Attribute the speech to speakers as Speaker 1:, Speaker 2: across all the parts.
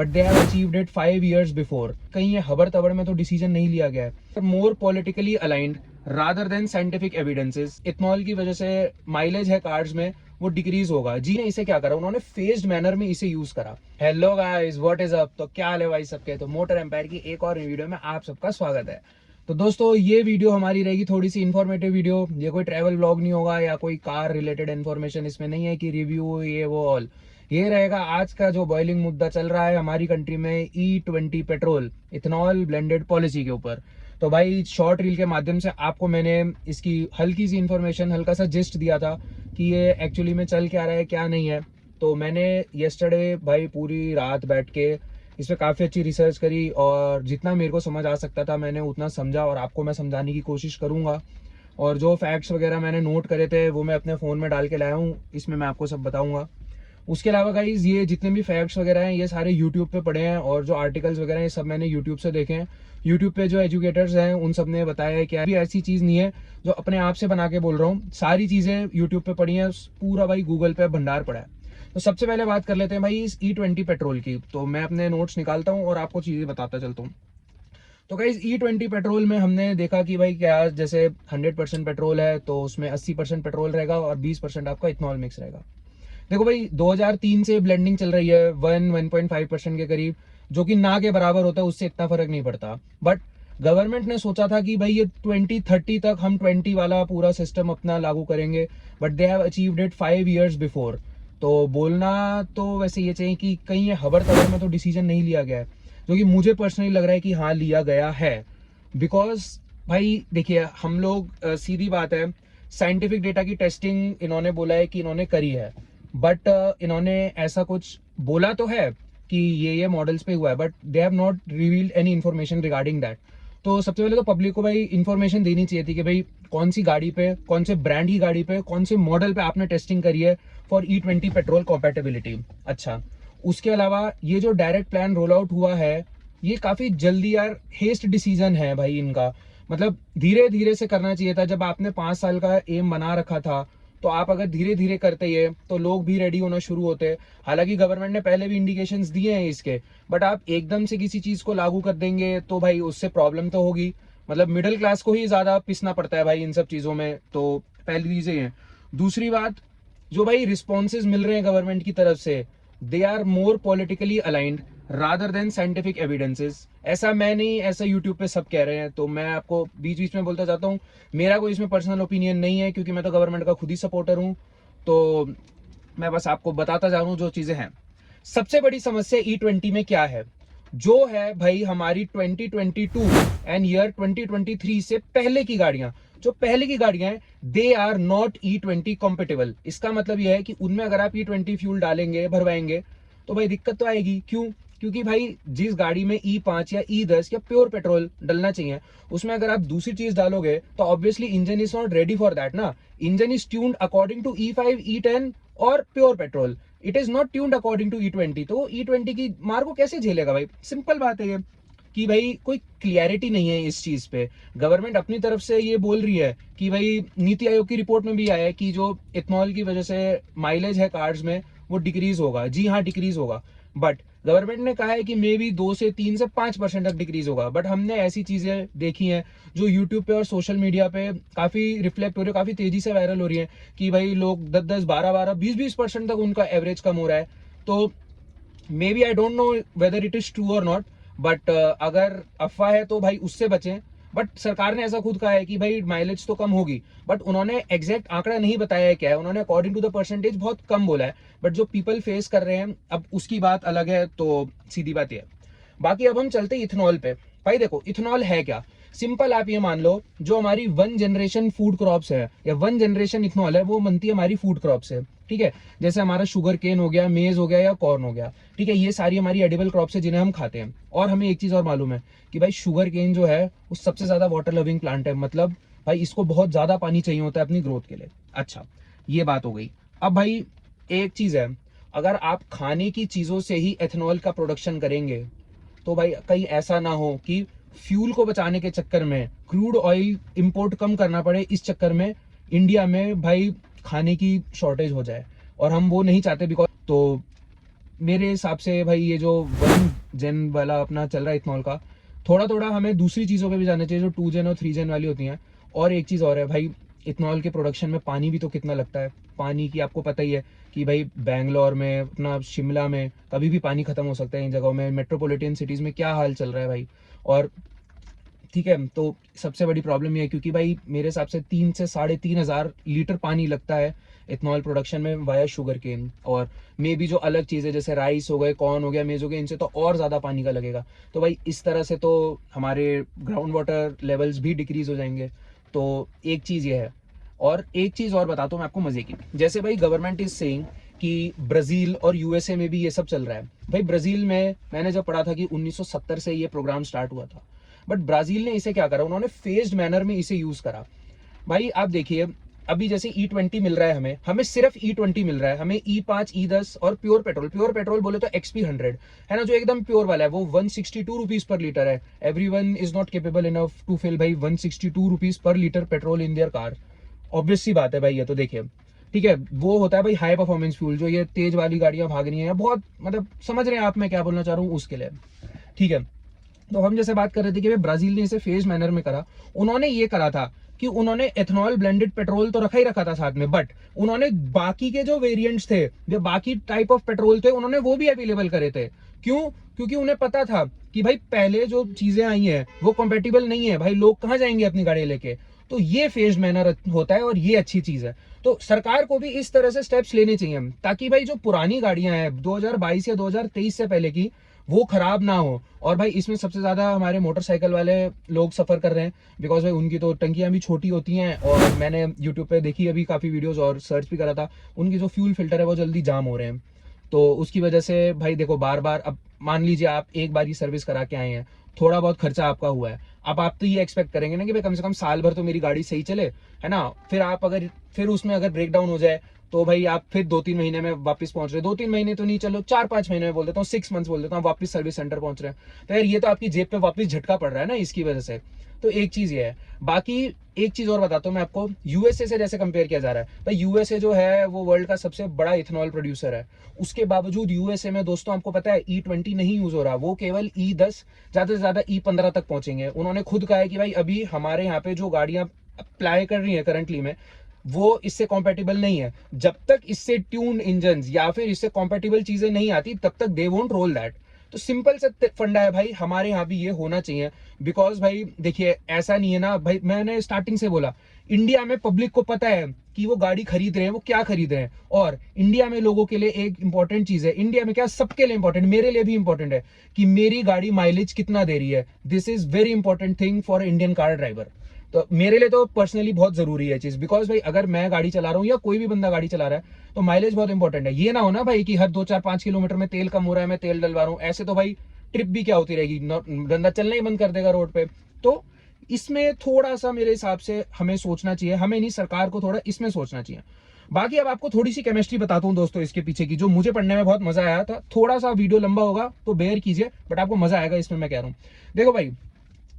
Speaker 1: But they have achieved it 5 years before. कहीं ये हबर तबर में तो डिसीजन नहीं लिया गया है, more politically aligned rather than scientific evidences. Ethanol की वजह से माइलेज है कार्स में वो डिक्रीज होगा। जी ने इसे क्या करा, उन्होंने फेज्ड मैनर में इसे यूज करा। Hello guys, what is up? तो क्या हाल है भाई सबके? तो मोटर एम्पायर की एक और वीडियो में आप सबका स्वागत है। तो दोस्तों ये वीडियो हमारी रहेगी थोड़ी सी इन्फॉर्मेटिव वीडियो। ये कोई ट्रैवल व्लॉग नहीं होगा या कोई कार रिलेटेड इन्फॉर्मेशन इसमें नहीं है कि रिव्यू ये वो ऑल। ये रहेगा आज का जो बॉइलिंग मुद्दा चल रहा है हमारी कंट्री में, E20 petrol ethanol blended policy के ऊपर। तो भाई शॉर्ट रील के माध्यम से आपको मैंने इसकी हल्की सी इन्फॉर्मेशन, हल्का सा जिस्ट दिया था कि ये एक्चुअली में चल क्या रहा है क्या नहीं है। तो मैंने येस्टरडे भाई पूरी रात बैठ के इस पर काफ़ी अच्छी रिसर्च करी और जितना मेरे को समझ आ सकता था मैंने उतना समझा और आपको मैं समझाने की कोशिश करूँगा। और जो फैक्ट्स वगैरह मैंने नोट करे थे वो मैं अपने फ़ोन में डाल के लाया हूँ, इसमें मैं आपको सब बताऊँगा। उसके अलावा गाइज ये जितने भी फैक्ट्स वगैरह हैं ये सारे यूट्यूब पे पढ़े हैं और जो आर्टिकल्स वगैरह हैं ये सब मैंने यूट्यूब से देखे हैं। यूट्यूब पे जो एजुकेटर्स हैं उन सब ने बताया है कि अभी ऐसी चीज़ नहीं है जो अपने आप से बना के बोल रहा हूँ, सारी चीज़ें यूट्यूब पे पढ़ी हैं, पूरा भाई गूगल पे भंडार पड़ा है। तो सबसे पहले बात कर लेते हैं भाई इस E20 पेट्रोल की। तो मैं अपने नोट्स निकालता हूँ और आपको चीज़ें बताता चलता हूँ। तो गाइज E20 पेट्रोल में हमने देखा कि भाई क्या, जैसे 100% पेट्रोल है तो उसमें 80% पेट्रोल रहेगा और 20% आपका इथनॉल मिक्स रहेगा। देखो भाई 2003 से ब्लेंडिंग चल रही है 1.5% के करीब, जो कि ना के बराबर होता है, उससे इतना फर्क नहीं पड़ता। बट गवर्नमेंट ने सोचा था कि भाई ये 2030 तक हम 20 वाला पूरा सिस्टम अपना लागू करेंगे, but they have achieved it 5 years before. तो बोलना तो वैसे ये चाहिए कि कहीं ये हबर तबर में तो डिसीजन नहीं लिया गया है, जो कि मुझे पर्सनली लग रहा है कि हाँ लिया गया है। बिकॉज भाई देखिए हम लोग सीधी बात है, साइंटिफिक डेटा की टेस्टिंग इन्होंने बोला है कि इन्होंने करी है, बट इन्होंने ऐसा कुछ बोला तो है कि ये मॉडल्स पे हुआ है, but they have not revealed any information regarding that. तो सबसे पहले तो पब्लिक को भाई इन्फॉर्मेशन देनी चाहिए थी कि भाई कौन सी गाड़ी पे, कौन से ब्रांड की गाड़ी पे, कौन से मॉडल पे आपने टेस्टिंग करी है फॉर E20 पेट्रोल कॉम्पेटेबिलिटी। अच्छा, उसके अलावा ये जो डायरेक्ट प्लान रोल आउट हुआ है ये काफी जल्दी यार, हेस्ट डिसीजन है भाई इनका। मतलब धीरे धीरे से करना चाहिए था। जब आपने 5 साल का एम बना रखा था तो आप अगर धीरे धीरे करते ये तो लोग भी रेडी होना शुरू होते। हालांकि गवर्नमेंट ने पहले भी इंडिकेशंस दिए हैं इसके, बट आप एकदम से किसी चीज को लागू कर देंगे तो भाई उससे प्रॉब्लम तो होगी। मतलब मिडिल क्लास को ही ज्यादा पिसना पड़ता है भाई इन सब चीजों में। तो पहली चीजें हैं। दूसरी बात, जो भाई रिस्पॉन्सेज मिल रहे हैं गवर्नमेंट की तरफ से, they are more politically aligned rather than scientific evidences. ऐसा मैं नहीं, ऐसा यूट्यूब पे सब कह रहे हैं। तो मैं आपको बीच बीच में बोलता जाता हूँ, मेरा कोई इसमें पर्सनल ओपिनियन नहीं है क्योंकि मैं तो गवर्नमेंट का खुद ही सपोर्टर हूँ। तो मैं बस आपको बताता जा रहा हूँ जो चीजें हैं। सबसे बड़ी समस्या E20 में क्या है, जो है भाई हमारी 2022 एंड ईयर 2023 से पहले की गाड़ियां, जो पहले की गाड़ियां हैं they are not E20 compatible. इसका मतलब यह है कि उनमें अगर आप E20 फ्यूल डालेंगे, भरवाएंगे, तो भाई दिक्कत तो आएगी। क्यों? क्योंकि भाई जिस गाड़ी में E5 या E10 या प्योर पेट्रोल डलना चाहिए, उसमें अगर आप दूसरी चीज डालोगे तो obviously engine is not ready for that ना। Engine is tuned according to E5 E10 और pure petrol, it is not tuned according to E20। तो E20 की मार को कैसे झेलेगा भाई? सिंपल बात है ये कि भाई कोई क्लियरिटी नहीं है इस चीज पे। गवर्नमेंट अपनी तरफ से ये बोल रही है कि भाई नीति आयोग की रिपोर्ट में भी आया है कि जो इथनॉल की वजह से माइलेज है कार्स में वो डिक्रीज होगा। जी हाँ, डिक्रीज होगा। बट गवर्नमेंट ने कहा है कि मे बी 2 से 3 से 5% तक डिक्रीज होगा। बट हमने ऐसी चीजें देखी हैं जो यूट्यूब पे और सोशल मीडिया पे काफी रिफ्लेक्ट हो रही है, काफी तेजी से वायरल हो रही है कि भाई लोग 10-10, 12-12, 20-20% तक उनका एवरेज कम हो रहा है। तो maybe I don't know whether it is true और नॉट, बट अगर अफवाह है तो भाई उससे बचें। बट सरकार ने ऐसा खुद कहा है कि भाई माइलेज तो कम होगी, बट उन्होंने एग्जैक्ट आंकड़ा नहीं बताया है क्या है। उन्होंने अकॉर्डिंग टू द परसेंटेज बहुत कम बोला है, बट जो पीपल फेस कर रहे हैं अब उसकी बात अलग है। तो सीधी बात यह है। बाकी अब हम चलते इथेनॉल पे। भाई देखो इथेनॉल है क्या, सिंपल आप ये मान लो, जो हमारी 1 जनरेशन फूड क्रॉप्स है या 1 जनरेशन इथेनॉल है वो बनती है हमारी फूड क्रॉप्स है। ठीक है, जैसे हमारा शुगर केन हो गया, मेज हो गया या कॉर्न हो गया। ठीक है, ये सारी हमारी एडिबल क्रॉप्स है जिन्हें हम खाते हैं। और हमें एक चीज और मालूम है कि भाई शुगर केन जो है वो सबसे ज्यादा वाटर लविंग प्लांट है। मतलब भाई इसको बहुत ज्यादा पानी चाहिए होता है अपनी ग्रोथ के लिए। अच्छा, ये बात हो गई। अब भाई एक चीज है, अगर आप खाने की चीजों से ही एथेनॉल का प्रोडक्शन करेंगे तो भाई कहीं ऐसा ना हो कि फ्यूल को बचाने के चक्कर में क्रूड ऑयल इंपोर्ट कम करना पड़े, इस चक्कर में इंडिया में भाई खाने की शॉर्टेज हो जाए, और हम वो नहीं चाहते। बिकॉज तो मेरे हिसाब से भाई ये जो 1 जेन वाला अपना चल रहा है इथनॉल का, थोड़ा थोड़ा हमें दूसरी चीज़ों पे भी जाना चाहिए जो 2 जेन और 3 जेन वाली होती हैं। और एक चीज़ और है भाई, इथनॉल के प्रोडक्शन में पानी भी तो कितना लगता है। पानी की आपको पता ही है कि भाई बैंगलोर में, अपना शिमला में कभी भी पानी खत्म हो सकता है। इन जगहों में मेट्रोपॉलिटन सिटीज़ में क्या हाल चल रहा है भाई। और ठीक है, तो सबसे बड़ी प्रॉब्लम ये है क्योंकि भाई मेरे हिसाब से 3 से 3,500 लीटर पानी लगता है इथनॉल प्रोडक्शन में वाया शुगर केन। और मे भी जो अलग चीज़ें जैसे राइस हो गए, कॉर्न हो गया, मेज हो गया, इनसे तो और ज़्यादा पानी का लगेगा। तो भाई इस तरह से तो हमारे ग्राउंड वाटर लेवल्स भी डिक्रीज हो जाएंगे। तो एक चीज़ ये है। और एक चीज़ और बताता हूँ मैं आपको मज़े की। जैसे भाई गवर्नमेंट इज सेइंग कि ब्राज़ील और यूएसए में भी ये सब चल रहा है। भाई ब्राज़ील में मैंने जब पढ़ा था कि 1970 से ये प्रोग्राम स्टार्ट हुआ था, बट ब्राजील ने इसे क्या करा, उन्होंने फेज्ड मैनर में इसे यूज करा। भाई आप देखिए, अभी जैसे E20 मिल रहा है, हमें सिर्फ E20 मिल रहा है, हमें E5, E10 और प्योर पेट्रोल बोले तो XP100 है ना, जो एकदम प्योर वाला है, वो 162 रुपीज पर लीटर है। Everyone is not capable enough to fill भाई 162 रुपीज पर litre petrol in their car. Obvious सी बात है भाई, ये तो देखिए। ठीक है, वो होता है भाई हाई परफॉर्मेंस फ्यूल, जो ये तेज वाली गाड़ियां भाग रही हैं, बहुत मतलब समझ रहे हैं आप मैं क्या बोलना चाह रहा हूँ उसके लिए। ठीक है, तो हम जैसे बात कर रहे थे कि भाई ब्राजील ने इसे फेज मैनर में करा। उन्होंने ये करा था कि उन्होंने एथनॉल ब्लेंडेड पेट्रोल तो रखा ही रखा था साथ में, बट उन्होंने बाकी के जो वेरिएंट्स थे, जो बाकी टाइप ऑफ पेट्रोल थे, उन्होंने वो भी अवेलेबल करे थे। क्यों? क्योंकि उन्हें पता था कि भाई पहले जो चीजें आई हैं वो कंपेटिबल नहीं है, भाई लोग कहां जाएंगे अपनी गाड़ी लेके। तो ये फेज मैनर होता है और ये अच्छी चीज है। तो सरकार को भी इस तरह से स्टेप्स लेने चाहिए ताकि भाई जो पुरानी गाड़ियां हैं 2022 या 2023 से पहले की, वो खराब ना हो। और भाई इसमें सबसे ज्यादा हमारे मोटरसाइकिल वाले लोग सफर कर रहे हैं, बिकॉज भाई उनकी तो टंकियां भी छोटी होती हैं। और मैंने यूट्यूब पे देखी अभी काफी वीडियोस और सर्च भी करा था, उनकी जो फ्यूल फिल्टर है वो जल्दी जाम हो रहे हैं। तो उसकी वजह से भाई देखो, बार बार, अब मान लीजिए आप एक बार ही सर्विस करा के आए हैं, थोड़ा बहुत खर्चा आपका हुआ है। अब आप तो ये एक्सपेक्ट करेंगे ना कि भाई कम से कम साल भर तो मेरी गाड़ी सही चले, है ना। फिर आप अगर फिर उसमें अगर ब्रेक डाउन हो जाए तो भाई आप फिर 2-3 महीने में वापस पहुंच रहे, 2-3 महीने तो नहीं, चलो 4-5 महीने में बोल देता हूँ, 6 मंथ्स बोल देता हूँ, वापस सर्विस सेंटर पहुंच रहे हैं। तो यार ये तो आपकी जेब पे वापस झटका पड़ रहा है ना इसकी वजह से। तो एक चीज ये है। बाकी एक चीज और बताता हूँ मैं आपको, यूएसए से जैसे कंपेयर किया जा रहा है, भाई यूएसए जो है वो वर्ल्ड का सबसे बड़ा इथेनॉल प्रोड्यूसर है। उसके बावजूद यूएसए में दोस्तों आपको पता है E20 नहीं यूज हो रहा, वो केवल E10, ज्यादा से ज्यादा E15 तक पहुंचेंगे। उन्होंने खुद कहा है कि भाई अभी हमारे यहाँ पे जो गाड़ियां अप्लाई कर रही है करंटली में, वो इससे कॉम्पेटिबल नहीं है। जब तक इससे ट्यून इंजन या फिर इससे कॉम्पेटिबल चीजें नहीं आती, तब तक दे वोंट रोल दैट। तो सिंपल सा फंडा है भाई, हमारे यहाँ भी ये होना चाहिए। बिकॉज भाई देखिए, ऐसा नहीं है ना भाई, मैंने स्टार्टिंग से बोला, इंडिया में पब्लिक को पता है कि वो गाड़ी खरीद रहे हैं, वो क्या खरीद रहे हैं। और इंडिया में लोगों के लिए एक इंपॉर्टेंट चीज है, इंडिया में क्या, सबके लिए इंपॉर्टेंट, मेरे लिए भी इंपॉर्टेंट है कि मेरी गाड़ी माइलेज कितना दे रही है। This is very important thing for Indian car driver. तो मेरे लिए तो पर्सनली बहुत जरूरी है चीज, बिकॉज भाई अगर मैं गाड़ी चला रहा हूँ या कोई भी बंदा गाड़ी चला रहा है, तो माइलेज बहुत इंपॉर्टेंट है। ये ना हो ना भाई कि हर 2-4-5 किलोमीटर में तेल कम हो रहा है, मैं तेल डलवा रहा हूँ, ऐसे तो भाई ट्रिप भी क्या होती रहेगी, बंदा चलना ही बंद कर देगा रोड पे। तो इसमें थोड़ा सा मेरे हिसाब से हमें सोचना चाहिए, हमें नहीं, सरकार को थोड़ा इसमें सोचना चाहिए। बाकी अब आपको थोड़ी सी केमिस्ट्री बताता हूँ दोस्तों इसके पीछे की, जो मुझे पढ़ने में बहुत मजा आया था। थोड़ा सा वीडियो लंबा होगा तो बेयर कीजिए, बट आपको मजा आएगा इसमें, मैं कह रहा हूँ। देखो भाई,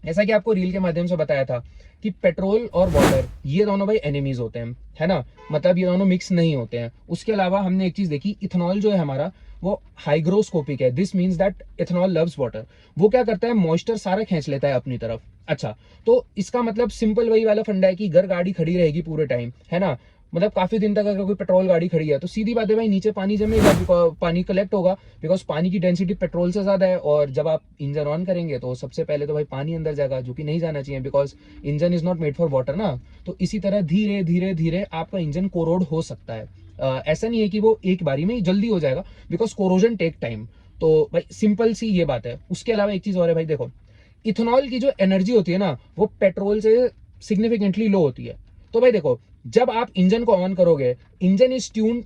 Speaker 1: जैसा कि आपको रील के माध्यम से बताया था कि पेट्रोल और वाटर ये दोनों भाई एनिमीज होते हैं, है ना, मतलब ये दोनों मिक्स नहीं होते हैं। उसके अलावा हमने एक चीज देखी, इथेनॉल जो है हमारा, वो हाइग्रोस्कोपिक है। This means that ethanol loves water. वो क्या करता है, मॉइस्चर सारा खींच लेता है अपनी तरफ। अच्छा, तो इसका मतलब सिंपल वही वाला फंडा है कि अगर गाड़ी खड़ी रहेगी पूरे टाइम, है ना, मतलब काफी दिन तक अगर कोई पेट्रोल गाड़ी खड़ी है, तो सीधी बात है भाई, नीचे पानी जमेगा, पानी कलेक्ट होगा, बिकॉज पानी की डेंसिटी पेट्रोल से ज्यादा है। और जब आप इंजन ऑन करेंगे तो सबसे पहले तो भाई पानी अंदर जाएगा, जो कि नहीं जाना चाहिए, because engine is not made for water ना। तो इसी तरह धीरे धीरे धीरे आपका इंजन कोरोड हो सकता है। ऐसा नहीं है कि वो एक बारी में ही जल्दी हो जाएगा, बिकॉज कोरोजन टेक टाइम। तो भाई सिंपल सी ये बात है। उसके अलावा एक चीज और है भाई, देखो, इथेनॉल की जो एनर्जी होती है ना, वो पेट्रोल से सिग्निफिकेंटली लो होती है। तो भाई देखो, जब आप इंजन को ऑन करोगे, इंजन इज ट्यून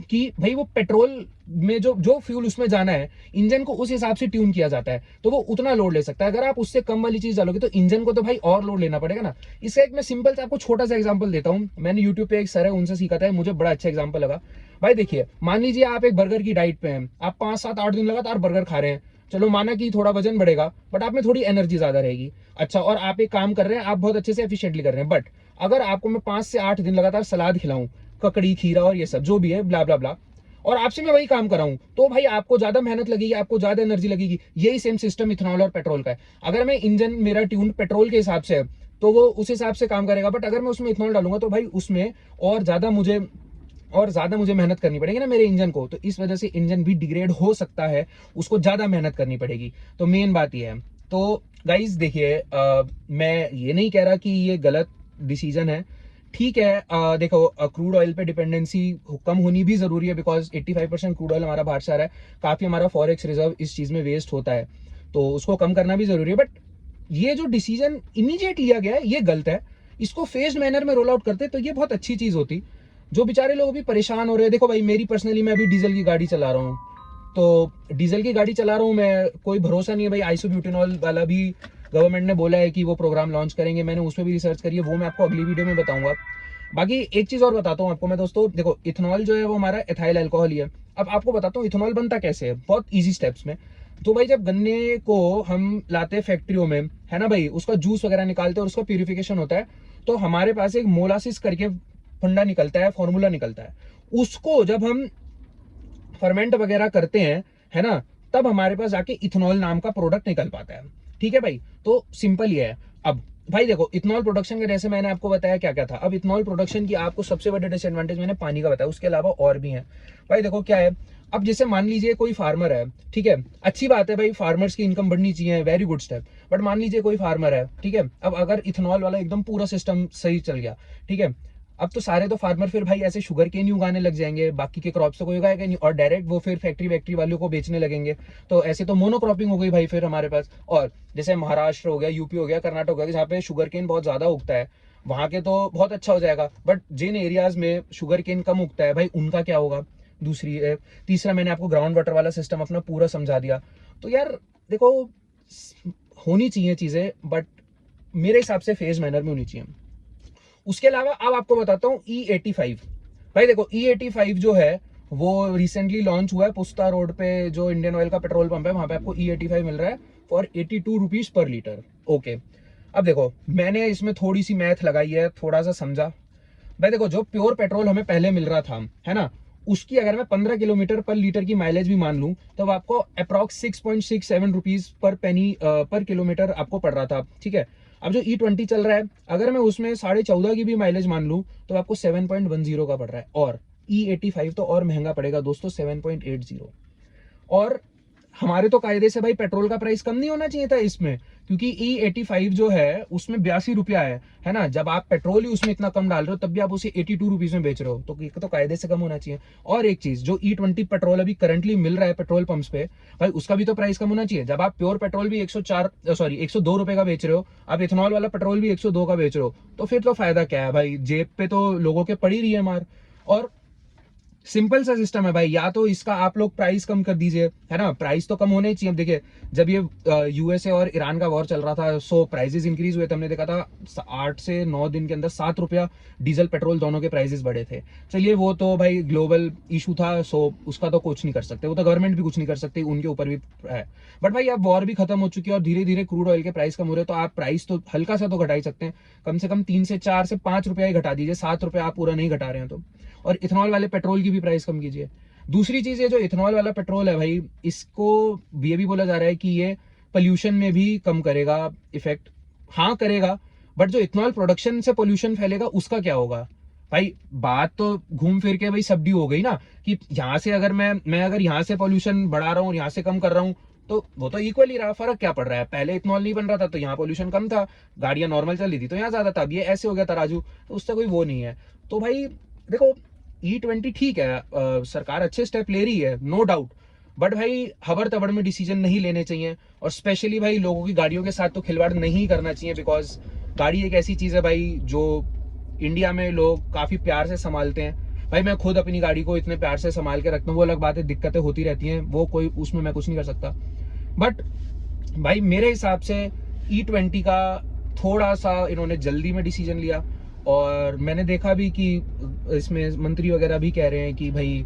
Speaker 1: कि भाई वो पेट्रोल में जो जो फ्यूल उसमें जाना है, इंजन को उस हिसाब से ट्यून किया जाता है, तो वो उतना लोड ले सकता है। अगर आप उससे कम वाली चीज डालोगे तो इंजन को तो भाई और लोड लेना पड़ेगा ना। इसका एक मैं सिंपल से आपको छोटा सा एग्जांपल देता हूं, मैंने यूट्यूब पे एक सर है, उनसे सीखा था, मुझे बड़ा अच्छा एग्जांपल लगा। भाई देखिए, मान लीजिए आप एक बर्गर की डाइट पे हैं, आप 5-7-8 दिन लगातार बर्गर खा रहे हैं। चलो माना कि थोड़ा वजन बढ़ेगा, बट आप में थोड़ी एनर्जी ज्यादा रहेगी। अच्छा, और आप एक काम कर रहे हैं, आप बहुत अच्छे से एफिशिएंटली कर रहे हैं, बट अगर आपको मैं 5 से 8 दिन लगातार सलाद खिलाऊं, ककड़ी, खीरा और ये सब जो भी है, ब्ला ब्ला ब्ला, और आपसे मैं वही काम कराऊं, तो भाई आपको ज्यादा मेहनत लगेगी, आपको ज्यादा एनर्जी लगेगी। यही सेम सिस्टम इथेनॉल और पेट्रोल का है। अगर मैं इंजन मेरा ट्यून पेट्रोल के हिसाब से है तो वो उस हिसाब से काम करेगा, बट अगर मैं उसमें इथेनॉल डालूंगा तो भाई उसमें और ज्यादा मुझे मेहनत करनी पड़ेगी ना मेरे इंजन को, तो इस वजह से इंजन भी डिग्रेड हो सकता है, उसको ज्यादा मेहनत करनी पड़ेगी। तो मेन बात ये है। तो गाइज देखिए, मैं ये नहीं कह रहा कि ये गलत डिसीजन है, ठीक है। देखो, क्रूड ऑयल पे डिपेंडेंसी कम होनी भी जरूरी है, बिकॉज 85% क्रूड ऑयल हमारा बाहर से आ रहा है। काफी हमारा फॉरेक्स रिजर्व इस चीज में वेस्ट होता है, तो उसको कम करना भी जरूरी है। बट ये जो डिसीजन इमीडिएट लिया गया है ये गलत है। इसको फेस्ड मैनर में रोल आउट करते तो ये बहुत अच्छी चीज होती। जो बेचारे लोग भी परेशान हो रहे हैं, देखो भाई मेरी पर्सनली मैं अभी डीजल की गाड़ी चला रहा हूँ, तो डीजल की गाड़ी चला रहा हूँ मैं, कोई भरोसा नहीं है भाई। आइसोब्यूटेनॉल वाला भी गवर्नमेंट ने बोला है कि वो प्रोग्राम लॉन्च करेंगे, मैंने उसमें भी रिसर्च करी है, वो मैं आपको अगली वीडियो में बताऊंगा। बाकी एक चीज और बताता हूँ आपको मैं दोस्तों, देखो इथेनॉल जो है वो हमारा एथाइल अल्कोहल ही है। अब आपको बताता हूँ इथेनॉल बनता कैसे है, बहुत ईजी स्टेप्स में। तो भाई जब गन्ने को हम लाते हैं फैक्ट्रियों में, है ना भाई, उसका जूस वगैरह निकालते हैं और उसका प्यूरिफिकेशन होता है, तो हमारे पास एक मोलासिस करके फंडा निकलता है, फॉर्मूला निकलता है। उसको जब हम फर्मेंट वगैरह करते हैं, है ना, तब हमारे पास जाके इथेनॉल नाम का प्रोडक्ट निकल पाता है। ठीक है भाई, तो सिंपल ये है। अब भाई देखो, इथेनॉल प्रोडक्शन का जैसे मैंने आपको बताया क्या क्या था, अब इथेनॉल प्रोडक्शन की आपको सबसे बड़ा डिसएडवांटेज मैंने पानी का बताया, उसके अलावा और भी है। भाई देखो क्या है, अब जैसे मान लीजिए कोई फार्मर है, ठीक है, अच्छी बात है भाई, फार्मर्स की इनकम बढ़नी चाहिए, वेरी गुड स्टेप। बट मान लीजिए कोई फार्मर है, ठीक है, अब अगर इथेनॉल वाला एकदम पूरा सिस्टम सही चल गया, ठीक है, अब तो सारे तो फार्मर फिर भाई ऐसे शुगर केन ही उगाने लग जाएंगे, बाकी के क्रॉप्स तो कोई उगाएगा नहीं, और डायरेक्ट वो फिर फैक्ट्री वैक्ट्री वालों को बेचने लगेंगे। तो ऐसे तो मोनोक्रॉपिंग हो गई भाई फिर हमारे पास। और जैसे महाराष्ट्र हो गया, यूपी हो गया, कर्नाटक हो गया, जहाँ पे शुगर केन बहुत ज्यादा उगता है, वहां के तो बहुत अच्छा हो जाएगा। बट जिन एरियाज में शुगर केन कम उगता है भाई, उनका क्या होगा। तीसरा मैंने आपको ग्राउंड वाटर वाला सिस्टम अपना पूरा समझा दिया। तो यार देखो, होनी चाहिए चीजें, बट मेरे हिसाब से फेज मैनर में होनी चाहिए। उसके अलावा अब आपको बताता हूँ E85। भाई देखो E85 जो है वो रिसेंटली लॉन्च हुआ है पुस्ता रोड पे, जो इंडियन ऑयल का पेट्रोल पंप है, वहां पे आपको E85 मिल रहा है फॉर 82 रुपीज पर लीटर। ओके, अब देखो मैंने इसमें थोड़ी सी मैथ लगाई है, थोड़ा सा समझा। भाई देखो, जो प्योर पेट्रोल हमें पहले मिल रहा था, है ना, उसकी अगर मैं 15 किलोमीटर पर लीटर की माइलेज भी मान लूं, तो आपको अप्रॉक्स 6.67 रुपीज पर पेनी पर किलोमीटर आपको पड़ रहा था। ठीक है, अब जो E20 चल रहा है, अगर मैं उसमें 14.5 की भी माइलेज मान लूं, तो आपको 7.10 का पड़ रहा है। और E85 तो और महंगा पड़ेगा दोस्तों, 7.80। और हमारे तो कायदे से भाई पेट्रोल का प्राइस कम नहीं होना चाहिए था इसमें, क्योंकि E85 जो है उसमें 82 रुपया है ना। जब आप पेट्रोल ही उसमें इतना कम डाल रहे हो, तब भी आप उसे 82 रुपीज में बेच रहे हो, तो कायदे से कम होना चाहिए। और एक चीज, जो E20 पेट्रोल अभी करंटली मिल रहा है पेट्रोल पंप्स पे, भाई उसका भी तो प्राइस कम होना चाहिए। जब आप प्योर पेट्रोल भी 102 रुपए का बेच रहे हो, आप इथेनॉल वाला पेट्रोल भी 102 का बेच रहे हो, तो फिर तो फायदा क्या है भाई, जेब पे तो लोगों के पड़ी रही है मार। और सिंपल सा सिस्टम है भाई, या तो इसका आप लोग प्राइस कम कर दीजिए, है ना, प्राइस तो कम होने ही चाहिए। अब देखिए, जब ये यूएसए और ईरान का वॉर चल रहा था, सो प्राइसेस इंक्रीज हुए थे, हमने देखा था 8 से 9 दिन के अंदर 7 रुपया डीजल पेट्रोल दोनों के प्राइसेस बढ़े थे। चलिए वो तो भाई ग्लोबल इशू था, सो उसका तो कुछ नहीं कर सकते, वो तो गवर्नमेंट भी कुछ नहीं कर सकती, उनके ऊपर भी है। बट भाई अब वॉर भी खत्म हो चुकी है और धीरे धीरे क्रूड ऑयल के प्राइस कम हो रहे हैं, तो आप प्राइस तो हल्का सा तो घटा ही सकते हैं, कम से कम 3 से 4 से 5 रुपया ही घटा दीजिए, 7 रुपया आप पूरा नहीं घटा रहे हैं तो। और इथेनॉल वाले पेट्रोल की भी प्राइस कम कीजिए। दूसरी चीज, ये जो इथेनॉल वाला पेट्रोल है भाई, इसको ये भी बोला जा रहा है कि ये पोल्यूशन में भी कम करेगा इफेक्ट। हाँ करेगा, बट जो इथेनॉल प्रोडक्शन से पोल्यूशन फैलेगा उसका क्या होगा भाई। बात तो घूम फिर के भाई सबडी हो गई ना, कि यहाँ से अगर मैं अगर यहाँ से पोल्यूशन बढ़ा रहा हूँ और यहाँ से कम कर रहा हूँ, तो वो तो इक्वल ही रहा। फर्क क्या पड़ रहा है, पहले इथेनॉल नहीं बन रहा था तो यहाँ पोल्यूशन कम था, गाड़ियां नॉर्मल चल रही थी तो यहाँ ज्यादा था, अब ये ऐसे हो गया तराजू, तो उससे कोई वो नहीं है। तो भाई देखो, E20 ठीक है, सरकार अच्छे स्टेप ले रही है, नो डाउट। बट भाई हबर तबड़ में डिसीजन नहीं लेने चाहिए, और स्पेशली भाई लोगों की गाड़ियों के साथ तो खिलवाड़ नहीं करना चाहिए, बिकॉज गाड़ी एक ऐसी चीज है भाई जो इंडिया में लोग काफी प्यार से संभालते हैं। भाई मैं खुद अपनी गाड़ी को इतने प्यार से संभाल के रखता हूँ, वो अलग बात है, दिक्कतें होती रहती हैं, वो कोई उसमें मैं कुछ नहीं कर सकता। बट भाई मेरे हिसाब से E20 का थोड़ा सा इन्होंने जल्दी में डिसीजन लिया, और मैंने देखा भी कि इसमें मंत्री वगैरह भी कह रहे हैं कि भाई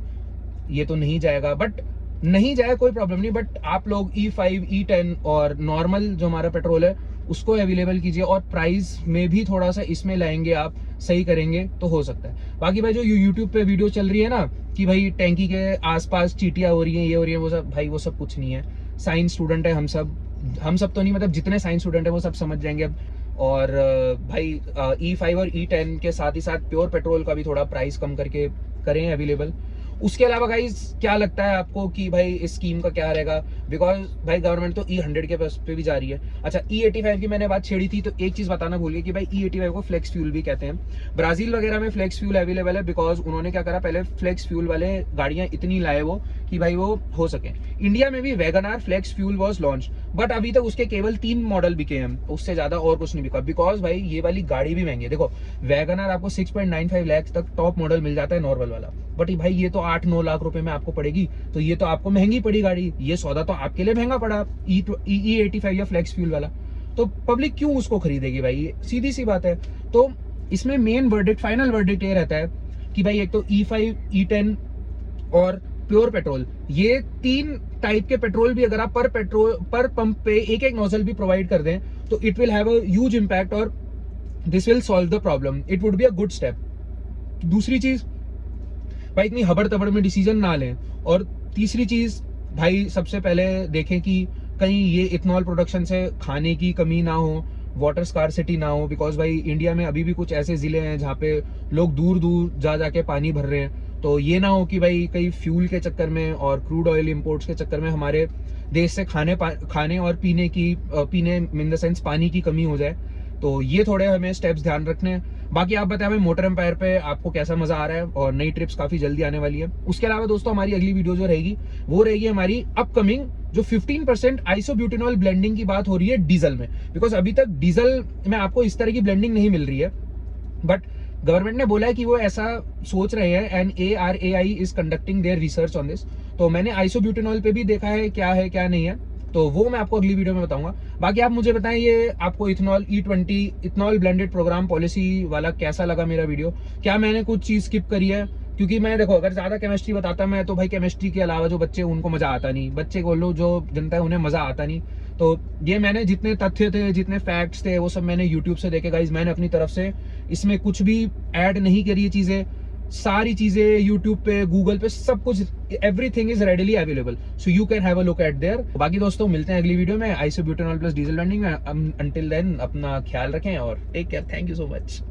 Speaker 1: ये तो नहीं जाएगा। बट नहीं जाए कोई प्रॉब्लम नहीं, बट आप लोग E5 E10 और नॉर्मल जो हमारा पेट्रोल है उसको अवेलेबल कीजिए, और प्राइस में भी थोड़ा सा इसमें लाएंगे आप, सही करेंगे तो हो सकता है। बाकी भाई जो यूट्यूब पे वीडियो चल रही है ना कि भाई टैंकी के आसपास चींटियां हो रही हैं, ये हो रही है, वो सब भाई वो सब कुछ नहीं है। साइंस स्टूडेंट है हम सब तो नहीं, मतलब जितने साइंस स्टूडेंट है वो सब समझ जाएंगे अब। और भाई E5 और E10 के साथ ही साथ प्योर पेट्रोल का भी थोड़ा प्राइस कम करके करें अवेलेबल। उसके अलावा गाइस क्या लगता है आपको कि भाई इस स्कीम का क्या रहेगा, बिकॉज भाई गवर्नमेंट तो E100 के पे भी जा रही है। अच्छा, E85 की मैंने बात छेड़ी थी, तो एक चीज बताना भूल गया कि भाई E85 को फ्लेक्स फ्यूल भी कहते हैं। ब्राजील वगैरह में फ्लेक्स फ्यूल अवेलेबल है, बिकॉज उन्होंने क्या करा, पहले फ्लेक्स फ्यूल वाले गाड़ियां इतनी लाए वो कि भाई वो हो सके। इंडिया में भी WagonR flex fuel was launch, but अभी तक उसके केवल 3 मॉडल बिके हैं, उससे ज्यादा और कुछ नहीं बिका, बिकॉज भाई ये वाली गाड़ी भी महंगी है। देखो वैगनआर आपको 6.95 लाख तक टॉप मॉडल मिल जाता है नॉर्मल वाला, बट भाई ये तो 8-9 लाख रुपए में आपको पड़ेगी, तो ये तो आपको महंगी पड़ी गाड़ी, ये सौदा तो आपके लिए महंगा पड़ा E85 या फ्लेक्स फ्यूल वाला। तो पब्लिक क्यों उसको खरीदेगी भाई, सीधी सी बात है। तो इसमें मेन वर्डिक्ट, फाइनल वर्डिक्ट ये रहता है कि भाई एक तो E5, E10 और प्योर पेट्रोल, ये 3 टाइप के पेट्रोल भी अगर आप पर पंप पे एक एक नोजल भी प्रोवाइड कर दें, तो it will have a huge impact और this will solve the problem, it would be a good step. दूसरी चीज भाई इतनी हबड़ तबड़ में डिसीजन ना लें, और तीसरी चीज भाई सबसे पहले देखें कि कहीं ये इथनॉल प्रोडक्शन से खाने की कमी ना हो, वाटर स्कार्सिटी ना हो, बिकॉज भाई इंडिया में अभी भी कुछ ऐसे जिले हैं जहाँ पे लोग दूर दूर जा जाके पानी भर रहे हैं। तो ये ना हो कि भाई कहीं फ्यूल के चक्कर में और क्रूड ऑयल इंपोर्ट्स के चक्कर में हमारे देश से खाने और पीने इन द सेंस पानी की कमी हो जाए। तो ये थोड़े हमें स्टेप्स ध्यान रखने हैं। बाकी आप बताएं हमें मोटर एम्पायर पे आपको कैसा मजा आ रहा है, और नई ट्रिप्स काफी जल्दी आने वाली है। उसके अलावा दोस्तों हमारी अगली वीडियो जो रहेगी वो रहेगी हमारी अपकमिंग, जो 15% आइसोब्यूटेनॉल ब्लेंडिंग की बात हो रही है डीजल में, बिकॉज अभी तक डीजल में आपको इस तरह की ब्लेंडिंग नहीं मिल रही है, बट गवर्नमेंट ने बोला है कि वो ऐसा सोच रहे हैं, and ARAI is conducting their research on this. तो मैंने आइसोब्यूटेनॉल पे भी देखा है क्या नहीं है, तो वो मैं आपको अगली वीडियो में बताऊंगा। बाकी आप मुझे बताएं ये आपको ethanol E20 ethanol blended program policy वाला कैसा लगा मेरा वीडियो, क्या मैंने कुछ चीज स्किप करी है, क्योंकि मैं देखो अगर ज्यादा केमिस्ट्री बताता मैं तो भाई केमिस्ट्री के अलावा जो बच्चे उनको मजा आता नहीं, बच्चे को लो जो जनता है उन्हें मजा आता नहीं। तो ये मैंने जितने तथ्य थे, जितने फैक्ट्स थे, वो सब मैंने यूट्यूब से देखे गाइज, मैंने अपनी तरफ से इसमें कुछ भी ऐड नहीं करी है चीजें, सारी चीजें यूट्यूब पे, गूगल पे, सब कुछ, everything is readily available, so you can have a look at there. बाकी दोस्तों मिलते हैं अगली वीडियो में आइसोब्यूटेनॉल प्लस डीजल ब्लेंडिंग में। अंटिल देन अपना ख्याल रखें और take care, thank you so much.